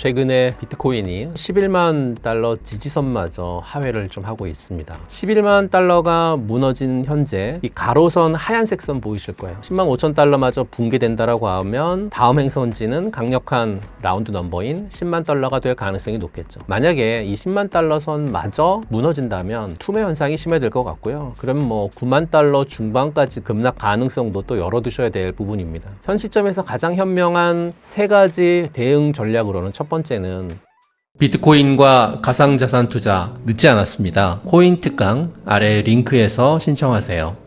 최근에 비트코인이 11만 달러 지지선마저 하회를 좀 하고 있습니다. 11만 달러가 무너진 현재 이 가로선 하얀색 선 보이실 거예요. 10만 5천 달러마저 붕괴된다라고 하면 다음 행선지는 강력한 라운드 넘버인 10만 달러가 될 가능성이 높겠죠. 만약에 이 10만 달러 선마저 무너진다면 투매 현상이 심해질 것 같고요. 그러면 뭐 9만 달러 중반까지 급락 가능성도 또 열어두셔야 될 부분입니다. 현 시점에서 가장 현명한 세 가지 대응 전략으로는 첫 번째는 비트코인과 가상자산 투자 늦지 않았습니다. 코인 특강 아래 링크에서 신청하세요.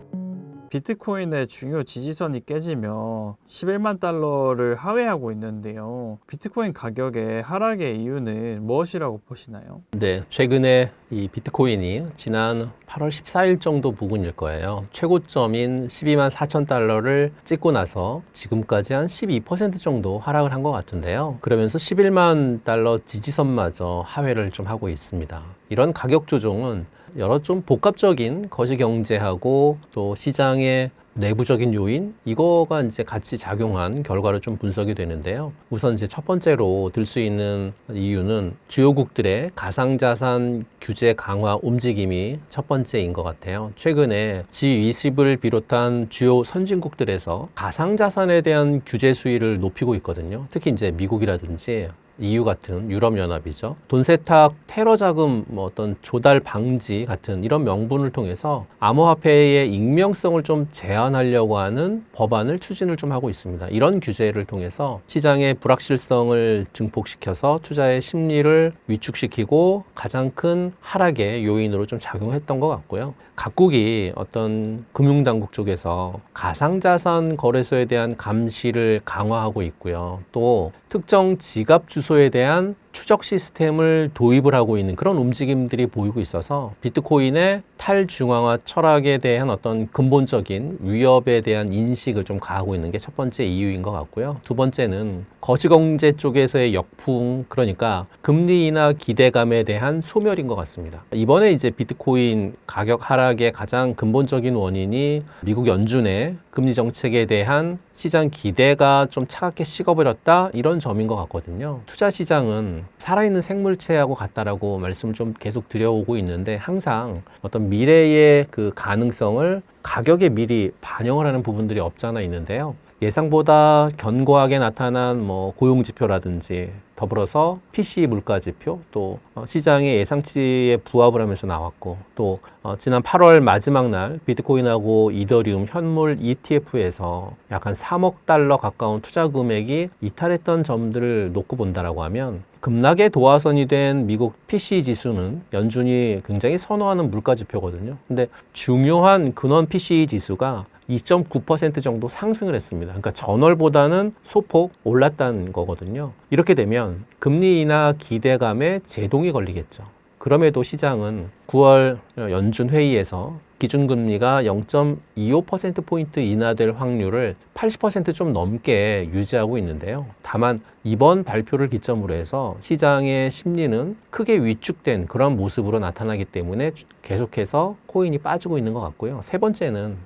비트코인의 중요 지지선이 깨지며 11만 달러를 하회하고 있는데요. 비트코인 가격의 하락의 이유는 무엇이라고 보시나요? 네, 최근에 이 비트코인이 지난 8월 14일 정도 부근일 거예요. 최고점인 12만 4천 달러를 찍고 나서 지금까지 한 12% 정도 하락을 한 것 같은데요. 그러면서 11만 달러 지지선마저 하회를 좀 하고 있습니다. 이런 가격 조정은 여러 좀 복합적인 거시경제하고 또 시장의 내부적인 요인 이거가 이제 같이 작용한 결과로 좀 분석이 되는데요. 우선 이제 첫 번째로 들 수 있는 이유는 주요국들의 가상자산 규제 강화 움직임이 첫 번째인 것 같아요. 최근에 G20을 비롯한 주요 선진국들에서 가상자산에 대한 규제 수위를 높이고 있거든요. 특히 이제 미국이라든지 EU 같은 유럽연합이죠. 돈 세탁, 테러 자금, 어떤 조달 방지 같은 이런 명분을 통해서 암호화폐의 익명성을 좀 제한하려고 하는 법안을 추진을 좀 하고 있습니다. 이런 규제를 통해서 시장의 불확실성을 증폭시켜서 투자의 심리를 위축시키고 가장 큰 하락의 요인으로 좀 작용했던 것 같고요. 각국이 어떤 금융당국 쪽에서 가상자산 거래소에 대한 감시를 강화하고 있고요. 또 특정 지갑 주소에 대한 추적 시스템을 도입을 하고 있는 그런 움직임들이 보이고 있어서 비트코인의 탈중앙화 철학에 대한 어떤 근본적인 위협에 대한 인식을 좀 가하고 있는 게 첫 번째 이유인 것 같고요. 두 번째는 거시경제 쪽에서의 역풍, 그러니까 금리 인하 기대감에 대한 소멸인 것 같습니다. 이번에 이제 비트코인 가격 하락의 가장 근본적인 원인이 미국 연준의 금리 정책에 대한 시장 기대가 좀 차갑게 식어버렸다 이런 점인 것 같거든요. 투자 시장은 살아있는 생물체하고 같다라고 말씀을 좀 계속 드려오고 있는데 항상 어떤 미래의 그 가능성을 가격에 미리 반영을 하는 부분들이 없지 않아 있는데요. 예상보다 견고하게 나타난 고용지표라든지 더불어서 PCE 물가지표 또 시장의 예상치에 부합을 하면서 나왔고 또 지난 8월 마지막 날 비트코인하고 이더리움 현물 ETF에서 약 한 3억 달러 가까운 투자 금액이 이탈했던 점들을 놓고 본다라고 하면 급락의 도화선이 된 미국 PCE 지수는 연준이 굉장히 선호하는 물가지표거든요. 근데 중요한 근원 PCE 지수가 2.9% 정도 상승을 했습니다. 그러니까 전월보다는 소폭 올랐다는 거거든요. 이렇게 되면 금리 인하 기대감에 제동이 걸리겠죠. 그럼에도 시장은 9월 연준 회의에서 기준금리가 0.25%포인트 인하될 확률을 80% 좀 넘게 유지하고 있는데요. 다만 이번 발표를 기점으로 해서 시장의 심리는 크게 위축된 그런 모습으로 나타나기 때문에 계속해서 코인이 빠지고 있는 것 같고요. 세 번째는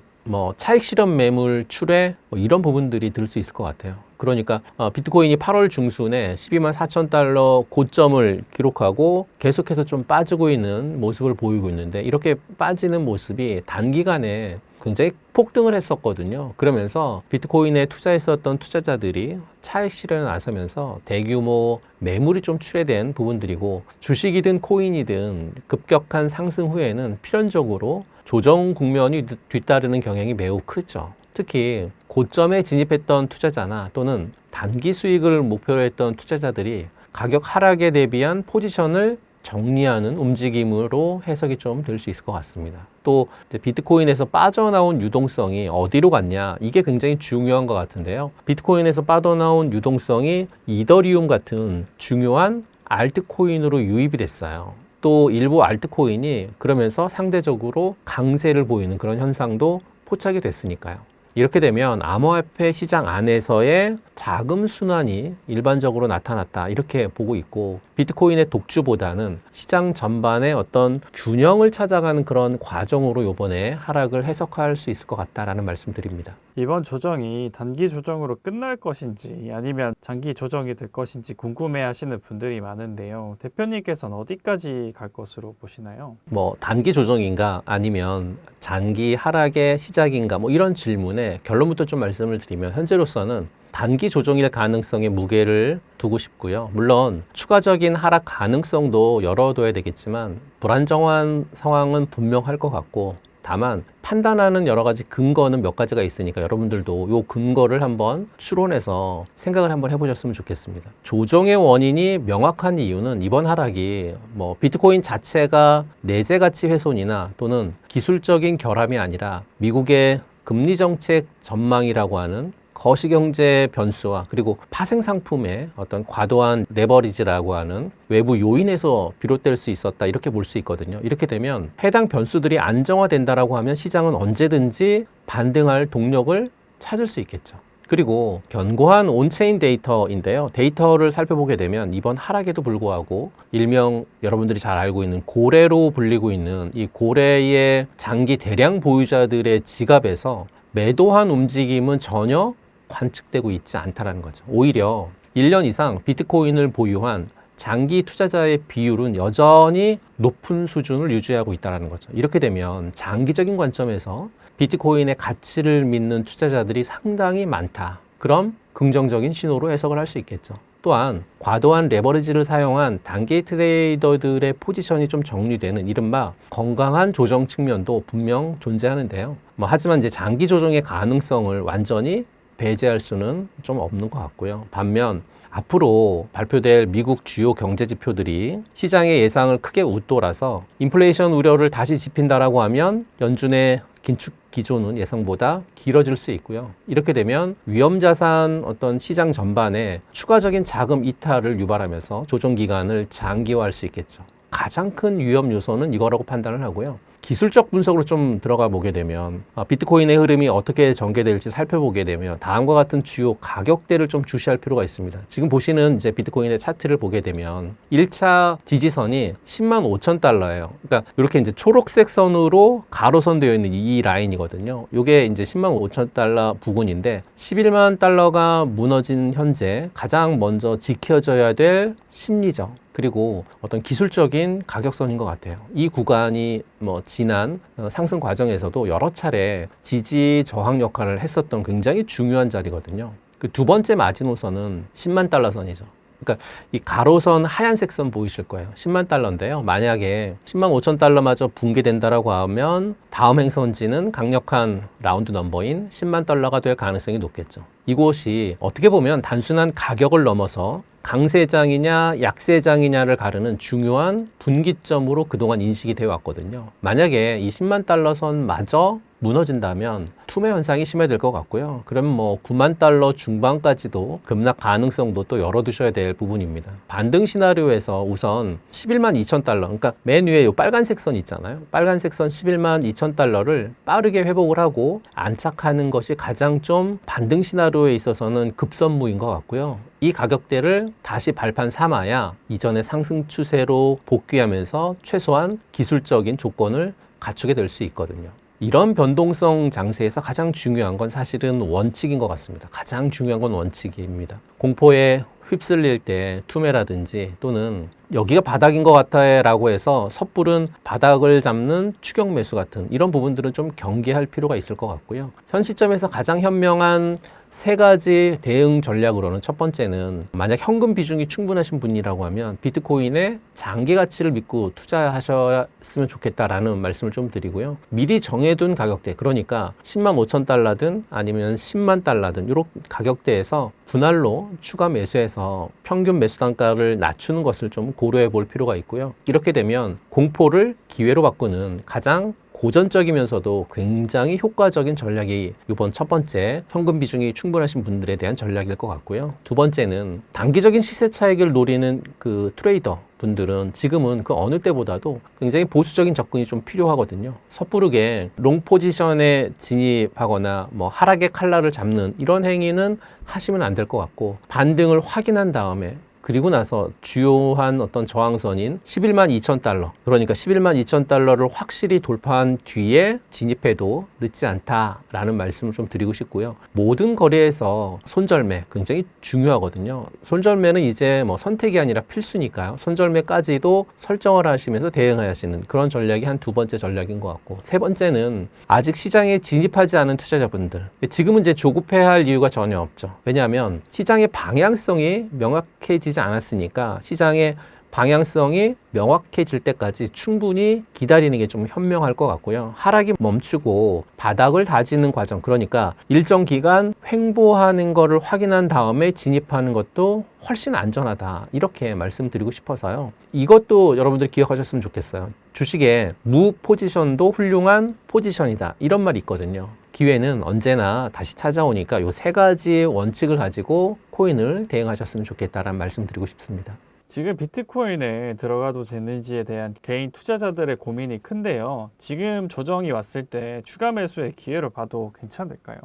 차익 실현 매물 출회 이런 부분들이 들 수 있을 것 같아요. 그러니까 비트코인이 8월 중순에 12만 4천 달러 고점을 기록하고 계속해서 좀 빠지고 있는 모습을 보이고 있는데 이렇게 빠지는 모습이 단기간에 굉장히 폭등을 했었거든요. 그러면서 비트코인에 투자했었던 투자자들이 차익 실현에 나서면서 대규모 매물이 좀 출회된 부분들이고 주식이든 코인이든 급격한 상승 후에는 필연적으로 조정 국면이 뒤따르는 경향이 매우 크죠. 특히 고점에 진입했던 투자자나 또는 단기 수익을 목표로 했던 투자자들이 가격 하락에 대비한 포지션을 정리하는 움직임으로 해석이 좀 될 수 있을 것 같습니다. 또 이제 비트코인에서 빠져나온 유동성이 어디로 갔냐 이게 굉장히 중요한 것 같은데요. 비트코인에서 빠져나온 유동성이 이더리움 같은 중요한 알트코인으로 유입이 됐어요. 또 일부 알트코인이 그러면서 상대적으로 강세를 보이는 그런 현상도 포착이 됐으니까요. 이렇게 되면 암호화폐 시장 안에서의 자금 순환이 일반적으로 나타났다 이렇게 보고 있고, 비트코인의 독주보다는 시장 전반의 어떤 균형을 찾아가는 그런 과정으로 이번에 하락을 해석할 수 있을 것 같다라는 말씀드립니다. 이번 조정이 단기 조정으로 끝날 것인지 아니면 장기 조정이 될 것인지 궁금해 하시는 분들이 많은데요. 대표님께서는 어디까지 갈 것으로 보시나요? 뭐 단기 조정인가 아니면 장기 하락의 시작인가 뭐 이런 질문에 결론부터 좀 말씀을 드리면, 현재로서는 단기 조정일 가능성에 무게를 두고 싶고요. 물론 추가적인 하락 가능성도 열어둬야 되겠지만 불안정한 상황은 분명할 것 같고, 다만 판단하는 여러 가지 근거는 몇 가지가 있으니까 여러분들도 요 근거를 한번 추론해서 생각을 한번 해보셨으면 좋겠습니다. 조정의 원인이 명확한 이유는 이번 하락이 뭐 비트코인 자체가 내재 가치 훼손이나 또는 기술적인 결함이 아니라 미국의 금리 정책 전망이라고 하는 거시경제 변수와 그리고 파생 상품의 어떤 과도한 레버리지라고 하는 외부 요인에서 비롯될 수 있었다 이렇게 볼 수 있거든요. 이렇게 되면 해당 변수들이 안정화된다라고 하면 시장은 언제든지 반등할 동력을 찾을 수 있겠죠. 그리고 견고한 온체인 데이터인데요. 데이터를 살펴보게 되면 이번 하락에도 불구하고 일명 여러분들이 잘 알고 있는 고래로 불리고 있는 이 고래의 장기 대량 보유자들의 지갑에서 매도한 움직임은 전혀 관측되고 있지 않다라는 거죠. 오히려 1년 이상 비트코인을 보유한 장기 투자자의 비율은 여전히 높은 수준을 유지하고 있다는 거죠. 이렇게 되면 장기적인 관점에서 비트코인의 가치를 믿는 투자자들이 상당히 많다. 그럼 긍정적인 신호로 해석을 할 수 있겠죠. 또한 과도한 레버리지를 사용한 단기 트레이더들의 포지션이 좀 정리되는 이른바 건강한 조정 측면도 분명 존재하는데요. 하지만 이제 장기 조정의 가능성을 완전히 배제할 수는 좀 없는 것 같고요. 반면 앞으로 발표될 미국 주요 경제 지표들이 시장의 예상을 크게 웃돌아서 인플레이션 우려를 다시 짚힌다라고 하면 연준의 긴축 기조는 예상보다 길어질 수 있고요. 이렇게 되면 위험자산 어떤 시장 전반에 추가적인 자금 이탈을 유발하면서 조정 기간을 장기화할 수 있겠죠. 가장 큰 위험 요소는 이거라고 판단을 하고요. 기술적 분석으로 좀 들어가 보게 되면 비트코인의 흐름이 어떻게 전개될지 살펴보게 되면 다음과 같은 주요 가격대를 좀 주시할 필요가 있습니다. 지금 보시는 이제 비트코인의 차트를 보게 되면 1차 지지선이 10만 5천 달러예요. 그러니까 이렇게 이제 초록색 선으로 가로선 되어 있는 이 라인이거든요. 이게 이제 10만 5천 달러 부근인데 11만 달러가 무너진 현재 가장 먼저 지켜져야 될 심리적 그리고 어떤 기술적인 가격선인 것 같아요. 이 구간이 지난 상승 과정에서도 여러 차례 지지 저항 역할을 했었던 굉장히 중요한 자리거든요. 그 두 번째 마지노선은 10만 달러 선이죠. 그러니까 이 가로선 하얀색 선 보이실 거예요. 10만 달러인데요. 만약에 10만 5천 달러마저 붕괴된다라고 하면 다음 행선지는 강력한 라운드 넘버인 10만 달러가 될 가능성이 높겠죠. 이곳이 어떻게 보면 단순한 가격을 넘어서 강세장이냐 약세장이냐를 가르는 중요한 분기점으로 그동안 인식이 되어 왔거든요. 만약에 이 10만 달러 선마저 무너진다면 투매 현상이 심해질 것 같고요. 그러면 9만 달러 중반까지도 급락 가능성도 또 열어두셔야 될 부분입니다. 반등 시나리오에서 우선 11만 2천 달러, 그러니까 맨 위에 이 빨간색 선 있잖아요. 빨간색 선 11만 2천 달러를 빠르게 회복을 하고 안착하는 것이 가장 좀 반등 시나리오에 있어서는 급선무인 것 같고요. 이 가격대를 다시 발판 삼아야 이전의 상승 추세로 복귀하면서 최소한 기술적인 조건을 갖추게 될 수 있거든요. 이런 변동성 장세에서 가장 중요한 건 사실은 원칙인 것 같습니다. 가장 중요한 건 원칙입니다. 공포에 휩쓸릴 때 투매라든지 또는 여기가 바닥인 것 같아 라고 해서 섣부른 바닥을 잡는 추격 매수 같은 이런 부분들은 좀 경계할 필요가 있을 것 같고요. 현 시점에서 가장 현명한 세 가지 대응 전략으로는 첫 번째는 만약 현금 비중이 충분하신 분이라고 하면 비트코인의 장기 가치를 믿고 투자하셨으면 좋겠다라는 말씀을 좀 드리고요. 미리 정해둔 가격대, 그러니까 10만 5천 달러든 아니면 10만 달러든 이런 가격대에서 분할로 추가 매수해서 평균 매수 단가를 낮추는 것을 좀 고려해 볼 필요가 있고요. 이렇게 되면 공포를 기회로 바꾸는 가장 고전적이면서도 굉장히 효과적인 전략이 이번 첫 번째 현금 비중이 충분하신 분들에 대한 전략일 것 같고요. 두 번째는 단기적인 시세 차익을 노리는 그 트레이더 분들은 지금은 그 어느 때보다도 굉장히 보수적인 접근이 좀 필요하거든요. 섣부르게 롱 포지션에 진입하거나 뭐 하락의 칼날을 잡는 이런 행위는 하시면 안 될 것 같고, 반등을 확인한 다음에 그리고 나서 주요한 어떤 저항선인 11만 2천 달러, 그러니까 11만 2천 달러를 확실히 돌파한 뒤에 진입해도 늦지 않다라는 말씀을 좀 드리고 싶고요. 모든 거래에서 손절매 굉장히 중요하거든요. 손절매는 이제 뭐 선택이 아니라 필수니까요. 손절매까지도 설정을 하시면서 대응하시는 그런 전략이 한 두 번째 전략인 것 같고, 세 번째는 아직 시장에 진입하지 않은 투자자분들, 지금은 이제 조급해할 이유가 전혀 없죠. 왜냐하면 시장의 방향성이 명확해지지 않았으니까 시장의 방향성이 명확해질 때까지 충분히 기다리는 게 좀 현명할 것 같고요. 하락이 멈추고 바닥을 다지는 과정, 그러니까 일정 기간 횡보하는 거를 확인한 다음에 진입하는 것도 훨씬 안전하다, 이렇게 말씀드리고 싶어서요. 이것도 여러분들이 기억하셨으면 좋겠어요. 주식의 무 포지션도 훌륭한 포지션이다, 이런 말이 있거든요. 기회는 언제나 다시 찾아오니까 요 세 가지 원칙을 가지고 코인을 대응하셨으면 좋겠다라는 말씀 드리고 싶습니다. 지금 비트코인에 들어가도 되는지에 대한 개인 투자자들의 고민이 큰데요. 지금 조정이 왔을 때 추가 매수의 기회로 봐도 괜찮을까요?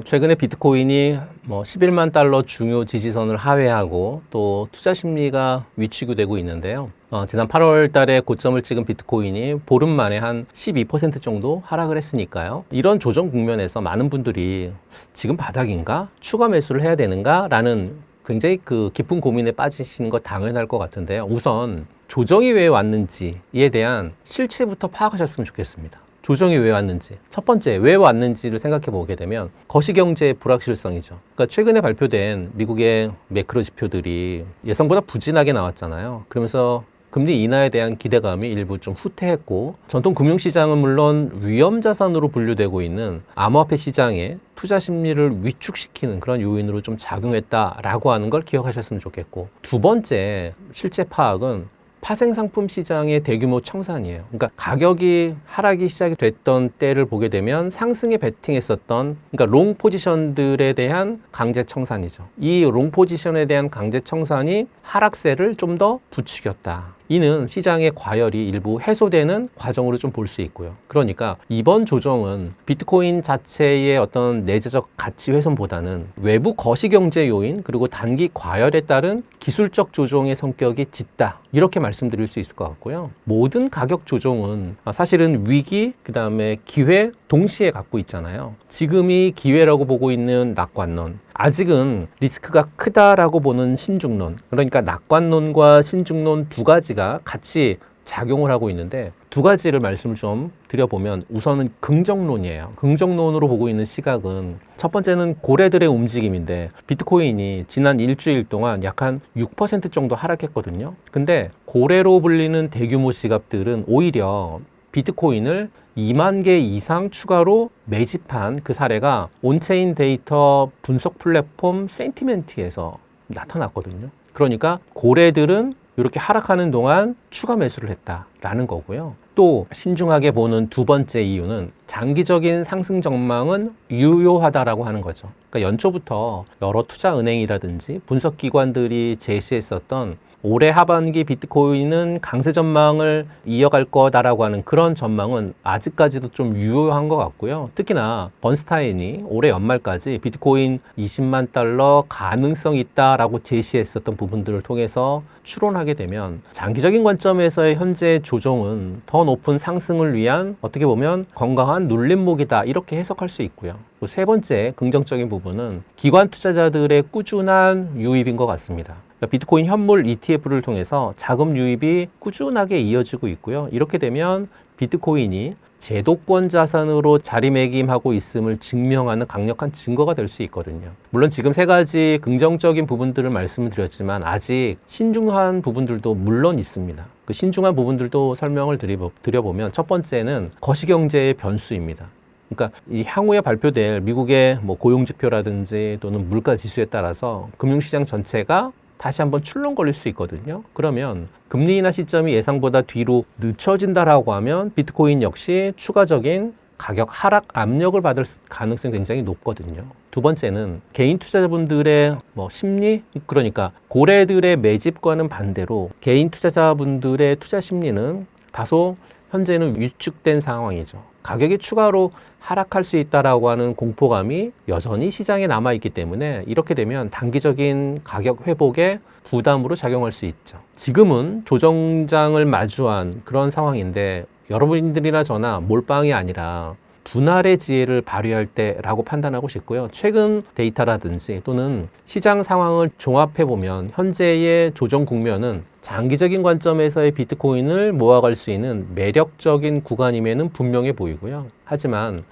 최근에 비트코인이 뭐 11만 달러 중요 지지선을 하회하고 또 투자 심리가 위축되고 있는데요. 지난 8월 달에 고점을 찍은 비트코인이 보름 만에 한 12% 정도 하락을 했으니까요. 이런 조정 국면에서 많은 분들이 지금 바닥인가? 추가 매수를 해야 되는가? 라는 굉장히 그 깊은 고민에 빠지시는 거 당연할 것 같은데요. 우선 조정이 왜 왔는지에 대한 실체부터 파악하셨으면 좋겠습니다. 조정이 왜 왔는지. 첫 번째, 왜 왔는지를 생각해 보게 되면 거시경제의 불확실성이죠. 그러니까 최근에 발표된 미국의 매크로 지표들이 예상보다 부진하게 나왔잖아요. 그러면서 금리 인하에 대한 기대감이 일부 좀 후퇴했고, 전통 금융시장은 물론 위험자산으로 분류되고 있는 암호화폐 시장의 투자 심리를 위축시키는 그런 요인으로 좀 작용했다라고 하는 걸 기억하셨으면 좋겠고, 두 번째 실제 파악은 파생상품 시장의 대규모 청산이에요. 그러니까 가격이 하락이 시작이 됐던 때를 보게 되면 상승에 베팅했었던, 그러니까 롱 포지션들에 대한 강제 청산이죠. 이 롱 포지션에 대한 강제 청산이 하락세를 좀 더 부추겼다. 이는 시장의 과열이 일부 해소되는 과정으로 좀 볼 수 있고요. 그러니까 이번 조정은 비트코인 자체의 어떤 내재적 가치 훼손보다는 외부 거시경제 요인 그리고 단기 과열에 따른 기술적 조정의 성격이 짙다, 이렇게 말씀드릴 수 있을 것 같고요. 모든 가격 조정은 사실은 위기, 그 다음에 기회 동시에 갖고 있잖아요. 지금이 기회라고 보고 있는 낙관론, 아직은 리스크가 크다라고 보는 신중론, 그러니까 낙관론과 신중론 두 가지가 같이 작용을 하고 있는데, 두 가지를 말씀을 좀 드려보면 우선은 긍정론이에요. 긍정론으로 보고 있는 시각은 첫 번째는 고래들의 움직임인데, 비트코인이 지난 일주일 동안 약 한 6% 정도 하락했거든요. 근데 고래로 불리는 대규모 지갑들은 오히려 비트코인을 2만 개 이상 추가로 매집한 그 사례가 온체인 데이터 분석 플랫폼 센티멘트에서 나타났거든요. 그러니까 고래들은 이렇게 하락하는 동안 추가 매수를 했다라는 거고요. 또 신중하게 보는 두 번째 이유는 장기적인 상승 전망은 유효하다라고 하는 거죠. 그러니까 연초부터 여러 투자은행이라든지 분석기관들이 제시했었던 올해 하반기 비트코인은 강세 전망을 이어갈 거다라고 하는 그런 전망은 아직까지도 좀 유효한 것 같고요. 특히나 번스타인이 올해 연말까지 비트코인 20만 달러 가능성 있다라고 제시했었던 부분들을 통해서 추론하게 되면 장기적인 관점에서의 현재 조정은 더 높은 상승을 위한 어떻게 보면 건강한 눌림목이다, 이렇게 해석할 수 있고요. 또 세 번째 긍정적인 부분은 기관 투자자들의 꾸준한 유입인 것 같습니다. 비트코인 현물 ETF를 통해서 자금 유입이 꾸준하게 이어지고 있고요. 이렇게 되면 비트코인이 제도권 자산으로 자리매김하고 있음을 증명하는 강력한 증거가 될 수 있거든요. 물론 지금 세 가지 긍정적인 부분들을 말씀을 드렸지만 아직 신중한 부분들도 물론 있습니다. 그 신중한 부분들도 설명을 드려보면 첫 번째는 거시경제의 변수입니다. 그러니까 이 향후에 발표될 미국의 뭐 고용지표라든지 또는 물가지수에 따라서 금융시장 전체가 다시 한번 출렁거릴 수 있거든요. 그러면 금리 인하 시점이 예상보다 뒤로 늦춰진다라고 하면 비트코인 역시 추가적인 가격 하락 압력을 받을 가능성이 굉장히 높거든요. 두 번째는 개인 투자자분들의 심리, 그러니까 고래들의 매집과는 반대로 개인 투자자분들의 투자 심리는 다소 현재는 위축된 상황이죠. 가격이 추가로 하락할 수 있다라고 하는 공포감이 여전히 시장에 남아있기 때문에 이렇게 되면 단기적인 가격 회복에 부담으로 작용할 수 있죠. 지금은 조정장을 마주한 그런 상황인데 여러분들이나 저나 몰빵이 아니라 분할의 지혜를 발휘할 때라고 판단하고 싶고요. 최근 데이터라든지 또는 시장 상황을 종합해보면 현재의 조정 국면은 장기적인 관점에서의 비트코인을 모아갈 수 있는 매력적인 구간임에는 분명해 보이고요. 하지만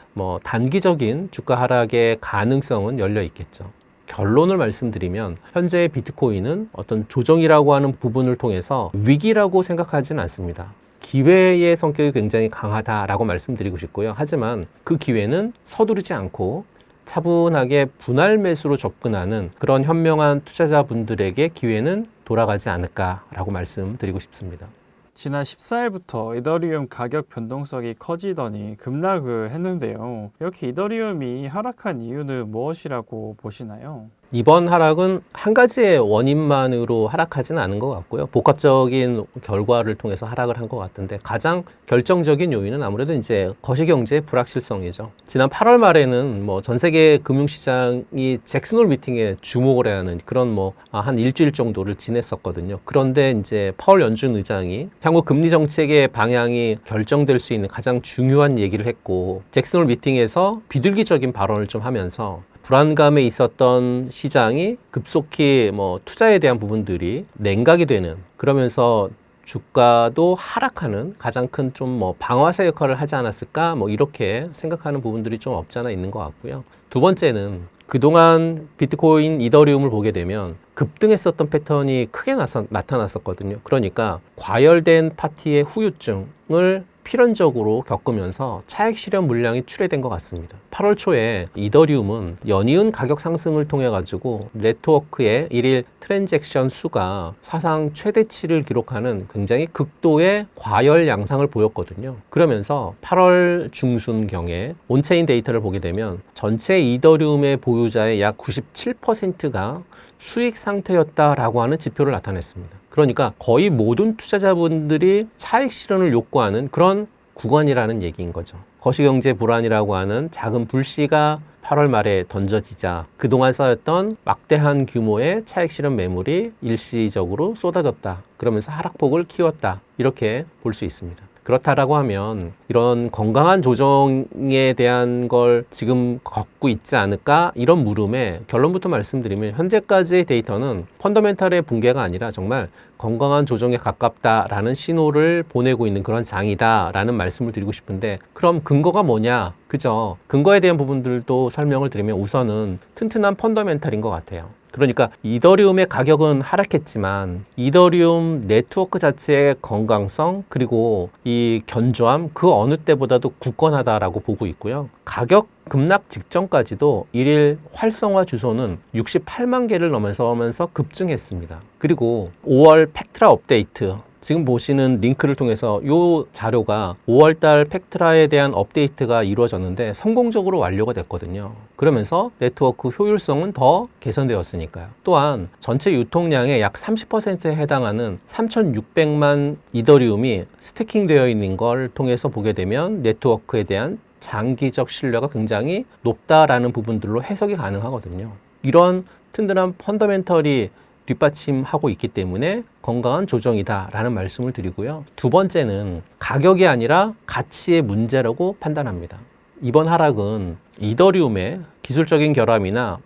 단기적인 주가 하락의 가능성은 열려 있겠죠. 결론을 말씀드리면 현재의 비트코인은 어떤 조정이라고 하는 부분을 통해서 위기라고 생각하지는 않습니다. 기회의 성격이 굉장히 강하다라고 말씀드리고 싶고요. 하지만 그 기회는 서두르지 않고 차분하게 분할 매수로 접근하는 그런 현명한 투자자분들에게 기회는 돌아가지 않을까라고 말씀드리고 싶습니다. 지난 14일부터 이더리움 가격 변동성이 커지더니 급락을 했는데요. 이렇게 이더리움이 하락한 이유는 무엇이라고 보시나요? 이번 하락은 한 가지의 원인만으로 하락하지는 않은 것 같고요. 복합적인 결과를 통해서 하락을 한 것 같은데 가장 결정적인 요인은 아무래도 이제 거시경제의 불확실성이죠. 지난 8월 말에는 전 세계 금융시장이 잭슨홀 미팅에 주목을 해야 하는 그런 한 일주일 정도를 지냈었거든요. 그런데 이제 파월 연준 의장이 향후 금리 정책의 방향이 결정될 수 있는 가장 중요한 얘기를 했고 잭슨홀 미팅에서 비둘기적인 발언을 좀 하면서 불안감에 있었던 시장이 급속히 투자에 대한 부분들이 냉각이 되는, 그러면서 주가도 하락하는 가장 큰 좀 방아쇠 역할을 하지 않았을까 이렇게 생각하는 부분들이 좀 없지 않아 있는 것 같고요. 두 번째는 그동안 비트코인, 이더리움을 보게 되면 급등했었던 패턴이 크게 나타났었거든요. 그러니까 과열된 파티의 후유증을 필연적으로 겪으면서 차익 실현 물량이 출회된 것 같습니다. 8월 초에 이더리움은 연이은 가격 상승을 통해 가지고 네트워크의 일일 트랜잭션 수가 사상 최대치를 기록하는 굉장히 극도의 과열 양상을 보였거든요. 그러면서 8월 중순경에 온체인 데이터를 보게 되면 전체 이더리움의 보유자의 약 97%가 수익 상태였다라고 하는 지표를 나타냈습니다. 그러니까 거의 모든 투자자분들이 차익 실현을 요구하는 그런 구간이라는 얘기인 거죠. 거시경제 불안이라고 하는 작은 불씨가 8월 말에 던져지자 그동안 쌓였던 막대한 규모의 차익 실현 매물이 일시적으로 쏟아졌다. 그러면서 하락폭을 키웠다. 이렇게 볼 수 있습니다. 그렇다라고 하면 이런 건강한 조정에 대한 걸 지금 겪고 있지 않을까? 이런 물음에 결론부터 말씀드리면 현재까지의 데이터는 펀더멘탈의 붕괴가 아니라 정말 건강한 조정에 가깝다라는 신호를 보내고 있는 그런 장이다라는 말씀을 드리고 싶은데 그럼 근거가 뭐냐? 그죠? 근거에 대한 부분들도 설명을 드리면 우선은 튼튼한 펀더멘탈인 것 같아요. 그러니까 이더리움의 가격은 하락했지만 이더리움 네트워크 자체의 건강성 그리고 이 견조함 그 어느 때보다도 굳건하다라고 보고 있고요. 가격 급락 직전까지도 일일 활성화 주소는 68만 개를 넘어서면서 급증했습니다. 그리고 5월 팩트라 업데이트 지금 보시는 링크를 통해서 이 자료가 5월달 팩트라에 대한 업데이트가 이루어졌는데 성공적으로 완료가 됐거든요. 그러면서 네트워크 효율성은 더 개선되었으니까요. 또한 전체 유통량의 약 30%에 해당하는 3,600만 이더리움이 스태킹되어 있는 걸 통해서 보게 되면 네트워크에 대한 장기적 신뢰가 굉장히 높다라는 부분들로 해석이 가능하거든요. 이런 튼튼한 펀더멘털이 뒷받침하고 있기 때문에 건강한 조정이다라는 말씀을 드리고요. 두 번째는 가격이 아니라 가치의 문제라고 판단합니다. 이번 하락은 이더리움의 기술적인 결함이나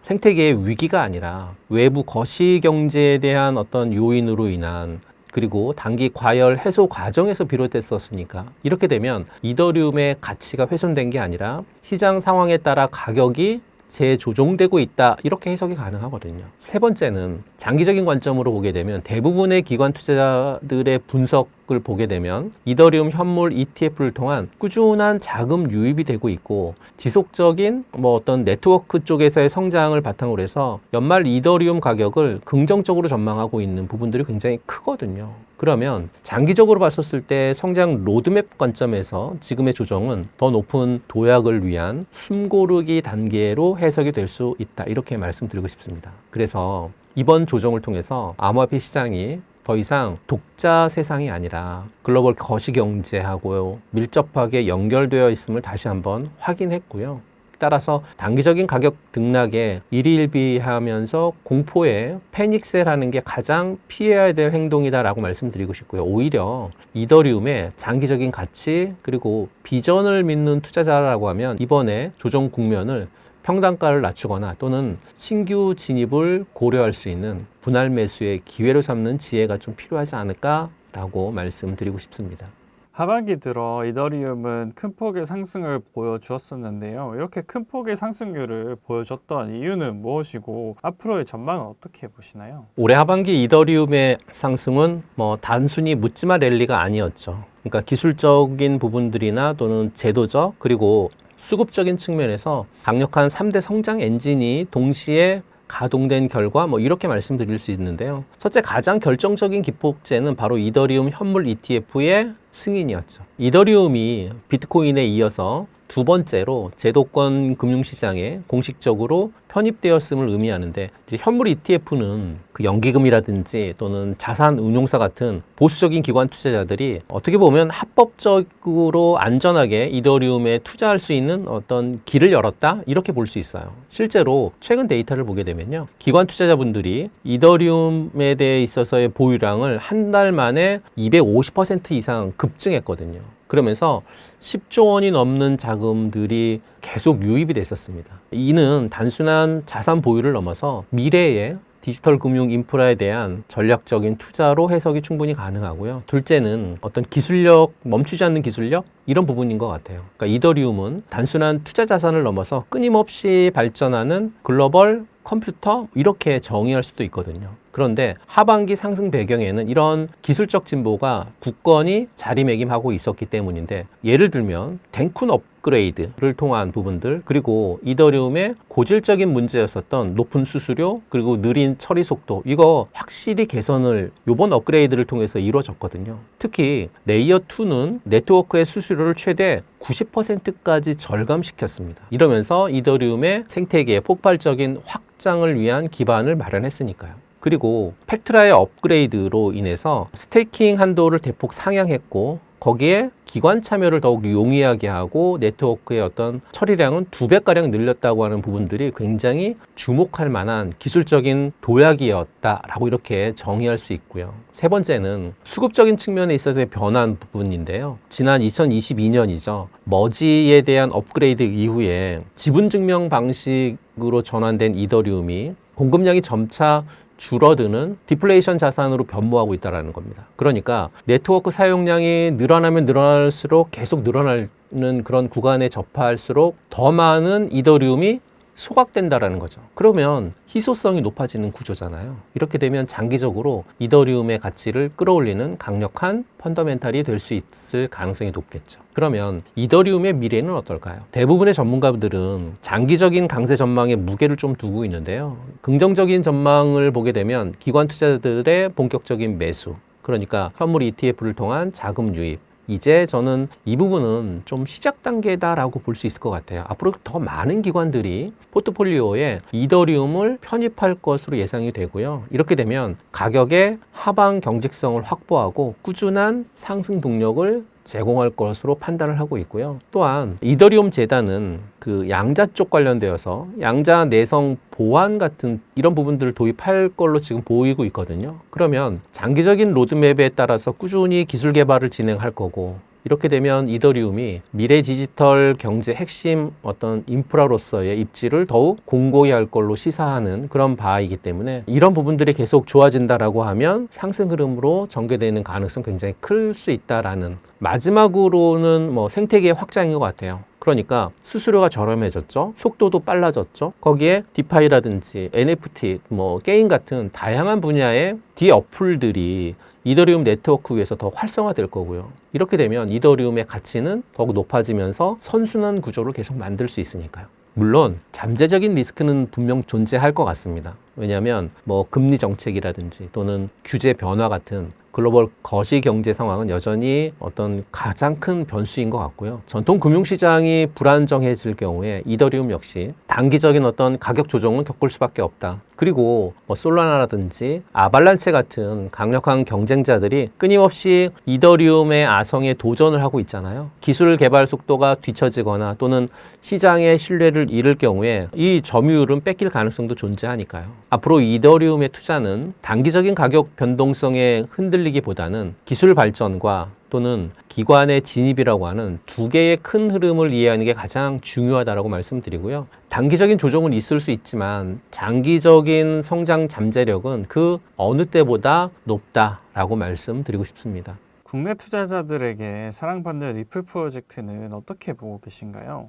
생태계의 위기가 아니라 외부 거시 경제에 대한 어떤 요인으로 인한 그리고 단기 과열 해소 과정에서 비롯됐었으니까 이렇게 되면 이더리움의 가치가 훼손된 게 아니라 시장 상황에 따라 가격이 재조정되고 있다 이렇게 해석이 가능하거든요. 세 번째는 장기적인 관점으로 보게 되면 대부분의 기관 투자자들의 분석은 그래프를 보게 되면 이더리움 현물 ETF를 통한 꾸준한 자금 유입이 되고 있고 지속적인 어떤 네트워크 쪽에서의 성장을 바탕으로 해서 연말 이더리움 가격을 긍정적으로 전망하고 있는 부분들이 굉장히 크거든요. 그러면 장기적으로 봤었을 때 성장 로드맵 관점에서 지금의 조정은 더 높은 도약을 위한 숨고르기 단계로 해석이 될 수 있다. 이렇게 말씀드리고 싶습니다. 그래서 이번 조정을 통해서 암호화폐 시장이 더 이상 독자 세상이 아니라 글로벌 거시경제하고 밀접하게 연결되어 있음을 다시 한번 확인했고요. 따라서 단기적인 가격 등락에 일희일비하면서 공포에 패닉셀하는 게 가장 피해야 될 행동이다라고 말씀드리고 싶고요. 오히려 이더리움의 장기적인 가치 그리고 비전을 믿는 투자자라고 하면 이번에 조정 국면을 평단가를 낮추거나 또는 신규 진입을 고려할 수 있는 분할 매수의 기회로 삼는 지혜가 좀 필요하지 않을까라고 말씀드리고 싶습니다. 하반기 들어 이더리움은 큰 폭의 상승을 보여주었었는데요. 이렇게 큰 폭의 상승률을 보여줬던 이유는 무엇이고 앞으로의 전망은 어떻게 보시나요? 올해 하반기 이더리움의 상승은 단순히 묻지마 랠리가 아니었죠. 그러니까 기술적인 부분들이나 또는 제도적 그리고 수급적인 측면에서 강력한 3대 성장 엔진이 동시에 가동된 결과 이렇게 말씀드릴 수 있는데요. 첫째 가장 결정적인 기폭제는 바로 이더리움 현물 ETF의 승인이었죠. 이더리움이 비트코인에 이어서 두 번째로 제도권 금융시장에 공식적으로 편입되었음을 의미하는데 이제 현물 ETF는 그 연기금이라든지 또는 자산 운용사 같은 보수적인 기관 투자자들이 어떻게 보면 합법적으로 안전하게 이더리움에 투자할 수 있는 어떤 길을 열었다 이렇게 볼 수 있어요. 실제로 최근 데이터를 보게 되면요. 기관 투자자분들이 이더리움에 대해 있어서의 보유량을 한 달 만에 250% 이상 급증했거든요. 그러면서 10조 원이 넘는 자금들이 계속 유입이 됐었습니다. 이는 단순한 자산 보유를 넘어서 미래의 디지털 금융 인프라에 대한 전략적인 투자로 해석이 충분히 가능하고요. 둘째는 어떤 기술력, 멈추지 않는 기술력? 이런 부분인 것 같아요. 그러니까 이더리움은 단순한 투자 자산을 넘어서 끊임없이 발전하는 글로벌 컴퓨터? 이렇게 정의할 수도 있거든요. 그런데 하반기 상승 배경에는 이런 기술적 진보가 굳건히 자리매김하고 있었기 때문인데 예를 들면 댕쿤 업그레이드를 통한 부분들 그리고 이더리움의 고질적인 문제였었던 높은 수수료 그리고 느린 처리 속도 이거 확실히 개선을 이번 업그레이드를 통해서 이루어졌거든요. 특히 레이어 2는 네트워크의 수수료를 최대 90%까지 절감시켰습니다. 이러면서 이더리움의 생태계의 폭발적인 확장을 위한 기반을 마련했으니까요. 그리고 팩트라의 업그레이드로 인해서 스테이킹 한도를 대폭 상향했고 거기에 기관 참여를 더욱 용이하게 하고 네트워크의 어떤 처리량은 2배가량 늘렸다고 하는 부분들이 굉장히 주목할 만한 기술적인 도약이었다라고 이렇게 정의할 수 있고요. 세 번째는 수급적인 측면에 있어서의 변화한 부분인데요. 지난 2022년이죠. 머지에 대한 업그레이드 이후에 지분증명 방식으로 전환된 이더리움이 공급량이 점차 줄어드는 디플레이션 자산으로 변모하고 있다는 겁니다. 그러니까 네트워크 사용량이 늘어나면 늘어날수록 계속 늘어나는 그런 구간에 접할수록 더 많은 이더리움이 소각된다라는 거죠. 그러면 희소성이 높아지는 구조잖아요. 이렇게 되면 장기적으로 이더리움의 가치를 끌어올리는 강력한 펀더멘탈이 될 수 있을 가능성이 높겠죠. 그러면 이더리움의 미래는 어떨까요? 대부분의 전문가들은 장기적인 강세 전망에 무게를 좀 두고 있는데요. 긍정적인 전망을 보게 되면 기관 투자자들의 본격적인 매수, 그러니까 현물 ETF를 통한 자금 유입, 이제 저는 이 부분은 좀 시작 단계다라고 볼 수 있을 것 같아요. 앞으로 더 많은 기관들이 포트폴리오에 이더리움을 편입할 것으로 예상이 되고요. 이렇게 되면 가격의 하방 경직성을 확보하고 꾸준한 상승 동력을 제공할 것으로 판단을 하고 있고요. 또한 이더리움 재단은 그 양자 쪽 관련되어서 양자 내성 보안 같은 이런 부분들을 도입할 걸로 지금 보이고 있거든요. 그러면 장기적인 로드맵에 따라서 꾸준히 기술 개발을 진행할 거고 이렇게 되면 이더리움이 미래 디지털 경제 핵심 어떤 인프라로서의 입지를 더욱 공고히 할 걸로 시사하는 그런 바이기 때문에 이런 부분들이 계속 좋아진다라고 하면 상승 흐름으로 전개되는 가능성 굉장히 클 수 있다라는 마지막으로는 생태계 확장인 것 같아요. 그러니까 수수료가 저렴해졌죠. 속도도 빨라졌죠. 거기에 디파이라든지 NFT, 게임 같은 다양한 분야의 디어플들이 이더리움 네트워크 위에서 더 활성화될 거고요. 이렇게 되면 이더리움의 가치는 더욱 높아지면서 선순환 구조를 계속 만들 수 있으니까요. 물론 잠재적인 리스크는 분명 존재할 것 같습니다. 왜냐하면 뭐 금리 정책이라든지 또는 규제 변화 같은 글로벌 거시 경제 상황은 여전히 어떤 가장 큰 변수인 것 같고요. 전통 금융시장이 불안정해질 경우에 이더리움 역시 단기적인 어떤 가격 조정은 겪을 수밖에 없다. 그리고 뭐 솔라나라든지 아발란체 같은 강력한 경쟁자들이 끊임없이 이더리움의 아성에 도전을 하고 있잖아요. 기술 개발 속도가 뒤처지거나 또는 시장의 신뢰를 잃을 경우에 이 점유율은 뺏길 가능성도 존재하니까요. 앞으로 이더리움의 투자는 단기적인 가격 변동성에 흔들리기보다는 기술 발전과 또는 기관의 진입이라고 하는 두 개의 큰 흐름을 이해하는 게 가장 중요하다고 말씀드리고요. 단기적인 조정은 있을 수 있지만 장기적인 성장 잠재력은 그 어느 때보다 높다라고 말씀드리고 싶습니다. 국내 투자자들에게 사랑받는 리플 프로젝트는 어떻게 보고 계신가요?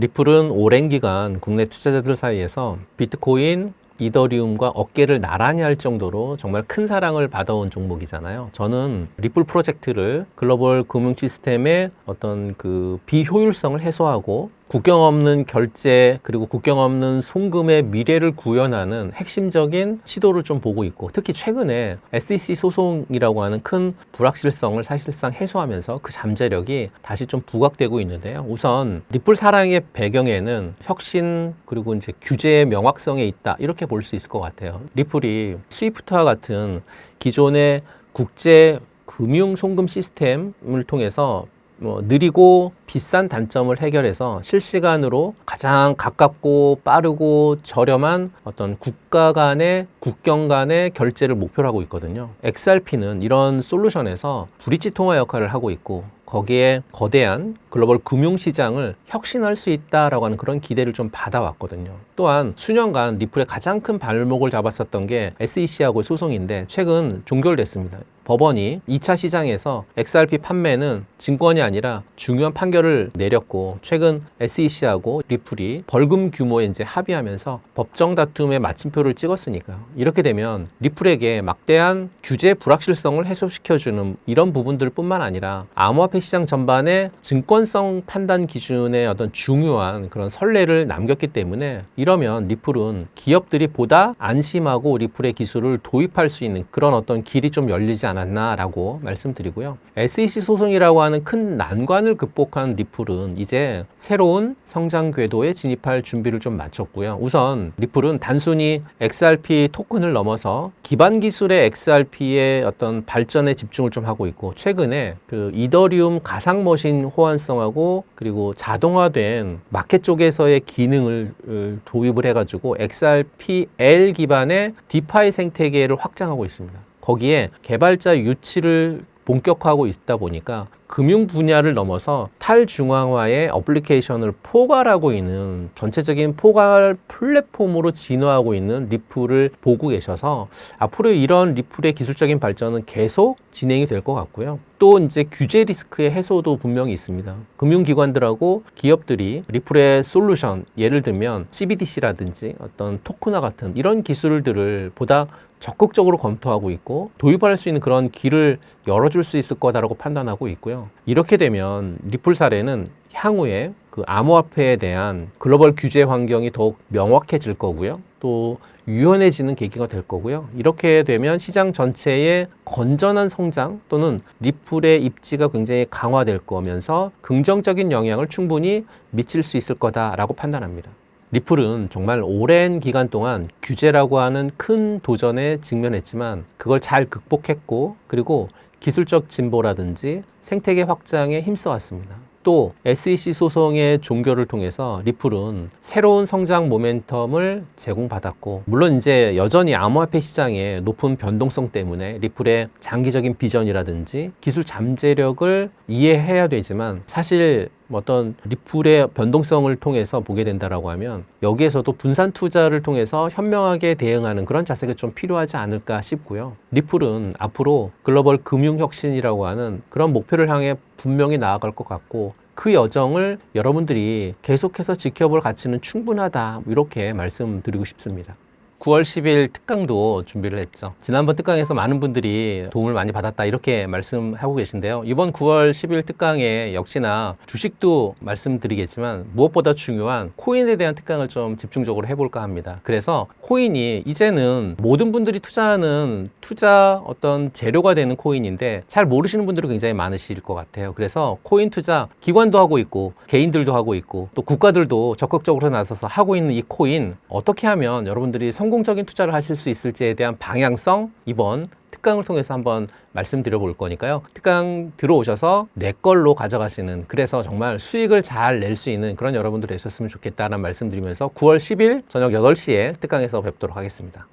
리플은 오랜 기간 국내 투자자들 사이에서 비트코인, 이더리움과 어깨를 나란히 할 정도로 정말 큰 사랑을 받아온 종목이잖아요. 저는 리플 프로젝트를 글로벌 금융 시스템의 어떤 그 비효율성을 해소하고 국경 없는 결제 그리고 국경 없는 송금의 미래를 구현하는 핵심적인 시도를 좀 보고 있고, 특히 최근에 SEC 소송이라고 하는 큰 불확실성을 사실상 해소하면서 그 잠재력이 다시 좀 부각되고 있는데요. 우선 리플 사랑의 배경에는 혁신 그리고 이제 규제의 명확성에 있다, 이렇게 볼 수 있을 것 같아요. 리플이 스위프트와 같은 기존의 국제 금융 송금 시스템을 통해서 느리고 비싼 단점을 해결해서 실시간으로 가장 가깝고 빠르고 저렴한 어떤 국가 간의 국경 간의 결제를 목표로 하고 있거든요. XRP는 이런 솔루션에서 브릿지 통화 역할을 하고 있고, 거기에 거대한 글로벌 금융시장을 혁신할 수 있다라고 하는 그런 기대를 좀 받아왔거든요. 또한 수년간 리플의 가장 큰 발목을 잡았었던 게 SEC하고의 소송인데 최근 종결됐습니다. 법원이 2차 시장에서 XRP 판매는 증권이 아니라 중요한 판결을 내렸고, 최근 SEC하고 리플이 벌금 규모에 이제 합의하면서 법정 다툼의 마침표를 찍었으니까요. 이렇게 되면 리플에게 막대한 규제 불확실성을 해소시켜주는 이런 부분들 뿐만 아니라 암호화폐 시장 전반에 증권성 판단 기준의 어떤 중요한 그런 선례를 남겼기 때문에, 이러면 리플은 기업들이 보다 안심하고 리플의 기술을 도입할 수 있는 그런 어떤 길이 좀 열리지 않았나라고 말씀드리고요. SEC 소송이라고 하는 큰 난관을 극복한 리플은 이제 새로운 성장 궤도에 진입할 준비를 좀 마쳤고요. 우선 리플은 단순히 XRP 토큰을 넘어서 기반 기술의 XRP의 어떤 발전에 집중을 좀 하고 있고, 최근에 그 이더리움 가상 머신 호환성하고 그리고 자동화된 마켓 쪽에서의 기능을 도입을 해가지고 XRPL 기반의 디파이 생태계를 확장하고 있습니다. 거기에 개발자 유치를 본격화하고 있다 보니까 금융 분야를 넘어서 탈중앙화의 어플리케이션을 포괄하고 있는 전체적인 포괄 플랫폼으로 진화하고 있는 리플을 보고 계셔서 앞으로 이런 리플의 기술적인 발전은 계속 진행이 될 것 같고요. 또 이제 규제 리스크의 해소도 분명히 있습니다. 금융기관들하고 기업들이 리플의 솔루션, 예를 들면 CBDC라든지 어떤 토큰화 같은 이런 기술들을 보다 적극적으로 검토하고 있고 도입할 수 있는 그런 길을 열어줄 수 있을 거다라고 판단하고 있고요. 이렇게 되면 리플 사례는 향후에 그 암호화폐에 대한 글로벌 규제 환경이 더욱 명확해질 거고요. 또 유연해지는 계기가 될 거고요. 이렇게 되면 시장 전체의 건전한 성장 또는 리플의 입지가 굉장히 강화될 거면서 긍정적인 영향을 충분히 미칠 수 있을 거다라고 판단합니다. 리플은 정말 오랜 기간 동안 규제라고 하는 큰 도전에 직면했지만 그걸 잘 극복했고, 그리고 기술적 진보라든지 생태계 확장에 힘써왔습니다. 또 SEC 소송의 종결을 통해서 리플은 새로운 성장 모멘텀을 제공받았고, 물론 이제 여전히 암호화폐 시장의 높은 변동성 때문에 리플의 장기적인 비전이라든지 기술 잠재력을 이해해야 되지만, 사실 어떤 리플의 변동성을 통해서 보게 된다라고 하면 여기에서도 분산 투자를 통해서 현명하게 대응하는 그런 자세가 좀 필요하지 않을까 싶고요. 리플은 앞으로 글로벌 금융 혁신이라고 하는 그런 목표를 향해 분명히 나아갈 것 같고, 그 여정을 여러분들이 계속해서 지켜볼 가치는 충분하다, 이렇게 말씀드리고 싶습니다. 9월 10일 특강도 준비를 했죠. 지난번 특강에서 많은 분들이 도움을 많이 받았다 이렇게 말씀하고 계신데요. 이번 9월 10일 특강에 역시나 주식도 말씀드리겠지만 무엇보다 중요한 코인에 대한 특강을 좀 집중적으로 해볼까 합니다. 그래서 코인이 이제는 모든 분들이 투자하는 투자 어떤 재료가 되는 코인인데 잘 모르시는 분들이 굉장히 많으실 것 같아요. 그래서 코인 투자 기관도 하고 있고 개인들도 하고 있고 또 국가들도 적극적으로 나서서 하고 있는 이 코인 어떻게 하면 여러분들이 성공적인 투자를 하실 수 있을지에 대한 방향성 이번 특강을 통해서 한번 말씀드려 볼 거니까요. 특강 들어오셔서 내 걸로 가져가시는 그래서 정말 수익을 잘 낼 수 있는 그런 여러분들 되셨으면 좋겠다는 말씀드리면서 9월 10일 저녁 8시에 특강에서 뵙도록 하겠습니다.